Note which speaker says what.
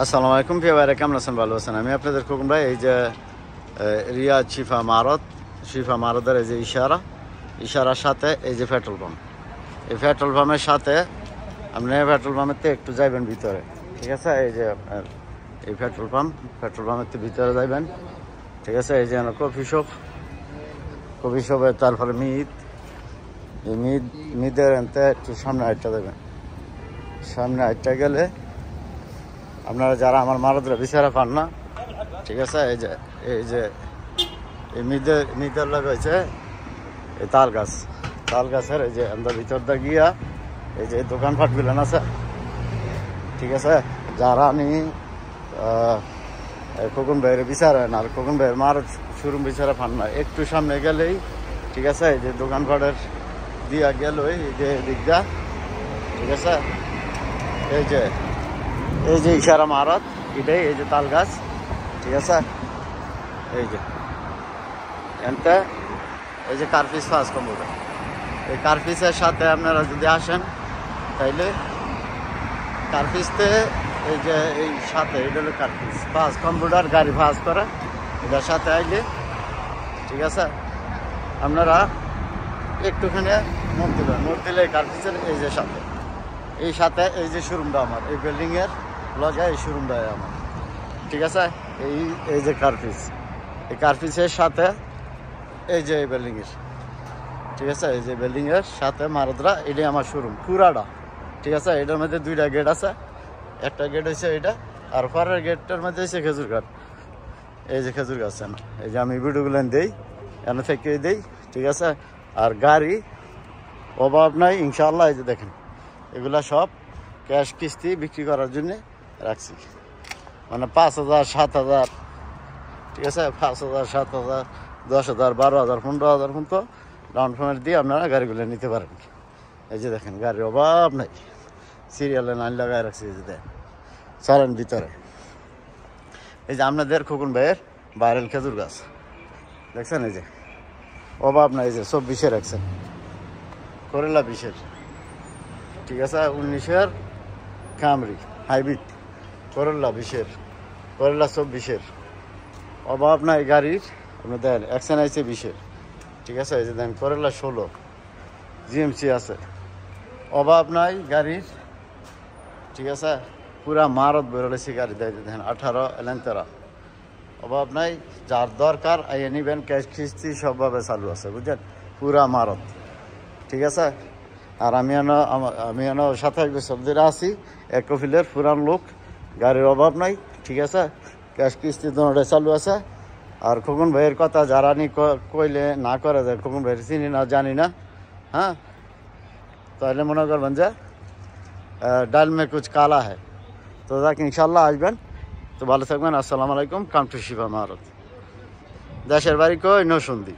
Speaker 1: আসসালামু আলাইকুম প্রিয় ভাইরা, কেমন আছেন? ভালো আছেন? আমি আপনাদের খোকন ভাই। এই যে রিয়াদ শিফা মারতের এই যে ইশারার সাথে এই যে পেট্রোল পাম্প, এই পেট্রোল পাম্পের সাথে আপনি পেট্রোল পাম্পের একটু যাইবেন ভিতরে, ঠিক আছে? এই যে আপনার এই পেট্রোল পাম্পের ভিতরে যাইবেন, ঠিক আছে? এই যে কফি শপে, তারপরে মিদের একটু সামনে আটটা দেবেন। সামনে আটটা গেলে আপনারা যারা আমার মারদরা বিচারা পান না, ঠিক আছে? এই যে এই মিদের লাগাইছে এই তাল গাছের এই যে আমরা ভিতরটা গিয়া এই যে দোকানপাট গুলেন আছে, ঠিক আছে? যারা আমি খোকন ভাইয়ের বিচারেন আর খোকন ভাইয়ের মারদ শোরুম বিচারা পান না, একটু সামনে গেলেই, ঠিক আছে, এই যে দোকানপাটের দিয়া গেলই এই যে দিকটা, ঠিক আছে? এই যে ইশারা মারত এটাই, এই যে তাল গাছ, ঠিক আছে? এই যে এনতে এই যে কার্পিস ফার্স্ট কম্পিউটার, এই কার্পিসের সাথে আপনারা যদি আসেন তাইলে কার্পিসতে এই যে এই সাথে এটা হলো কার্পিস ফার্স্ট কম্পিউটার, গাড়ি ফার্স্ট করে এটার সাথে আইলে, ঠিক আছে? আপনারা একটুখানি মত দিলে কার্পিসের এই যে সাথে এই যে শোরুমটা আমার, এই বিল্ডিংয়ের লগে এই শোরুমটা আমার, ঠিক আছে? এই যে এই কার্পিসের সাথে এই যে বিল্ডিংয়ের, ঠিক আছে? এই যে বিল্ডিংয়ের সাথে মারদরা, এটাই আমার শোরুম পুরাটা, ঠিক আছে? এটার মধ্যে দুইটা গেট আছে, একটা গেট হয়েছে এটা, আর পরের গেটটার মধ্যে হচ্ছে খেজুর গাছ। এই যে খেজুর গাছ না, এই যে আমি ভিডিওগুলো দিই এনে থেকে দিই, ঠিক আছে? আর গাড়ি অভাব নাই ইনশাআল্লাহ। এই যে দেখেন এগুলা সব ক্যাশ কিস্তি বিক্রি করার জন্য রাখছি, মানে 5,000 7,000, ঠিক আছে? 5,000 7,000 10,000 12,000 15,000 পর্যন্ত ডাউন পেমেন্ট দিয়ে আপনারা গাড়িগুলো নিতে পারেন। এই যে দেখেন গাড়ির অভাব নাই, সিরিয়ালে লাইন লাগাই রাখছি। এই যে দেখেন চলেন ভিতরে। এই যে আপনাদের খোকন ভাইয়ের ভাইরাল খেজুর গাছ দেখছেন, এই যে অভাব নাই। এই যে 24-এ রাখছেন, করলা 20-এর, ঠিক আছে? 19-এর কামরি হাইব্রিড, করলা 20-এর, করলা 24-এর, অভাব নাই গাড়ির। আপনি দেন অ্যাকশন আইছে 20-এর, ঠিক আছে? এই যে দেন করলা 16 জিএমসি আছে, অভাব নাই গাড়ির, ঠিক আছে? পুরা মারত বেরোলেছি গাড়ি দেয়, দেখেন 18 এলেন্তরা, অভাব নাই। যার দরকার আইয়ে নিবেন, ক্যাশ কিস্তি সবভাবে চালু আছে, বুঝলেন? পুরা মারত, ঠিক আছে? আর আমি 27 বছর ধরে আছি, এক কফিলের পুরান লোক, গাড়ির অভাব নাই, ঠিক আছে? ক্যাশ কিস্তি দোনোটাই চালু আছে। আর খোকন ভাইয়ের কথা যারা কইলে না করে যায়, খোকন ভাইয়ের চিনি না জানি না, হ্যাঁ, তাহলে মনে করবেন যে ডাল মে কুছ কালা হয়। তো দেখ ইনশাল্লাহ আসবেন, তো ভালো থাকবেন। আসসালামু আলাইকুম। কাম টু শিফা মারত, দেশের বাড়ি কই নসুন্দি।